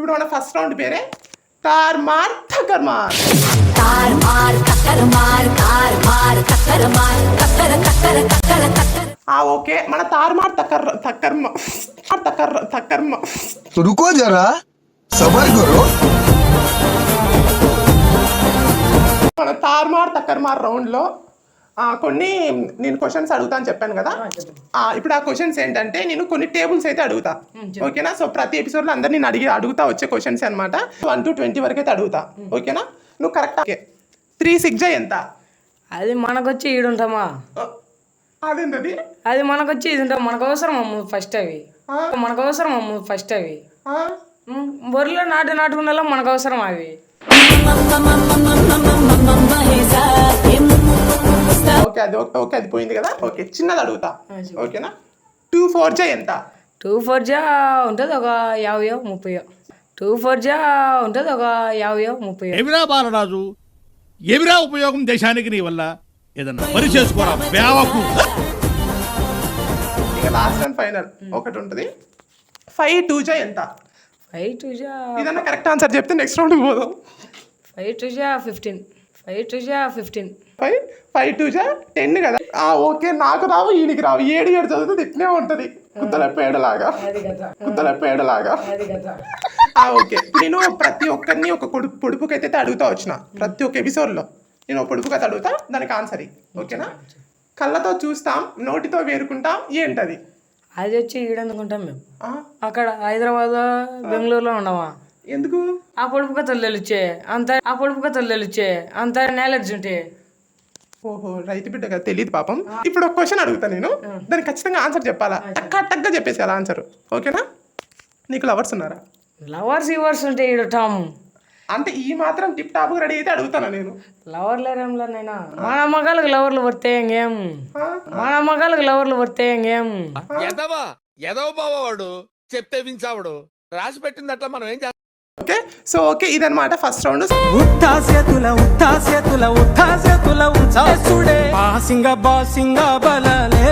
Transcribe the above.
ఇప్పుడు మన first round పేరే తార్మార్ తకర్మార్. ఓకే, మన తార్మార్ తకర్మ రుకో జరా సబర్ కరో. మన తార్మార్ తకర్మార్ రౌండ్లో కొన్ని నేను క్వశ్చన్స్ అడుగుతా అని చెప్పాను కదా. ఇప్పుడు ఆ క్వశ్చన్స్ ఏంటంటే నేను కొన్ని టేబుల్స్ అయితే అడుగుతా, ఓకేనా. సో ప్రతి ఎపిసోడ్లో అందరు నేను అడుగుతా వచ్చే క్వశ్చన్స్ అనమాట. 1 to 20 వరకు అయితే అడుగుతా, ఓకేనా. నువ్వు కరెక్ట్. 3 6 ఎంత? అది మనకొచ్చి ఈడుంటామా? అదేంటది? అది మనకొచ్చి ఇది ఉంటాం. మనకు అవసరం ఫస్ట్ అవి మనకు అవసరం ఫస్ట్ అవి బొర్రెలో నాటుకునేలా మనకు అవసరం అవి. ఓకే అది పోయింది కదా. ఓకే, చిన్నది అడుగుతా, ఓకేనా. 2 4 ఎంత? 2 4 ఉంటుంది ఒక 50 30. 2 4 ఉంటుంది ఒక 50 30. ఏమిరా బాలరాజు, ఏమిరా ఉపయోగం దేశానికి నీ వల్ల? ఏదన్నా పని చేసుకోరా బేవకు. ఇక లాస్ట్ అండ్ ఫైనల్ ఒకటి ఉంటుంది. 5 2 ఎంత? 5 2 ఇదన్నా కరెక్ట్ ఆన్సర్ చెప్తే నెక్స్ట్ రౌండ్కి పోదాం. 5 2 15. 5 2 15. 5 2 10 కదా. ఓకే, నాకు రావు ఈయనకి రావు. 7 చదువుతుంది ఇట్నే ఉంటుంది కుత్తల పేడలాగా. ఓకే, నేను ప్రతి ఒక్కరిని ఒక పొడుపుకైతే అడుగుతా వచ్చిన. ప్రతి ఒక్క ఎపిసోడ్లో నేను ఒక పొడుపుకైతే అడుగుతా, దానికి ఆన్సర్ ఓకేనా. కళ్ళతో చూస్తాం, నోటితో వేరుకుంటాం, ఏంటది? అది వచ్చి ఈడెందుకుంటాం మేము. అక్కడ హైదరాబాద్ బెంగళూరులో ఉండమా? ఎందుకు? ఆ పొడుపు కథలు తెలుచ్చే అంత నాలెడ్జ్ ఉంటే. ఓహో, రైతు బిడ్డ కదా, తెలియదు పాపం. ఇప్పుడు ఒక క్వశ్చన్ అడుగుతా నేను, దానికి ఖచ్చితంగా ఆన్సర్ చెప్పాలా. టక్గా చెప్పేసేయాలి ఆన్సర్, ఓకేనా. నీకు లవర్స్ ఉన్నారా? లవర్స్ ఉంటే ఈడటాము అంటే ఈ మాత్రం టిప్ టాప్ రెడీ అయితే అడుగుతానా నేను. లవర్ లేరేంలనైనా మన మగాళ్ళకి లవర్లు పడితే ఇంకేం. ఎదవ బావాడు చెప్తే వించావుడు రాసి పెట్టింది అట్లా మనం ఏం చేస్తాం. ఓకే ఇదన్నమాట ఫస్ట్ రౌండ్. బాసింగ బలలే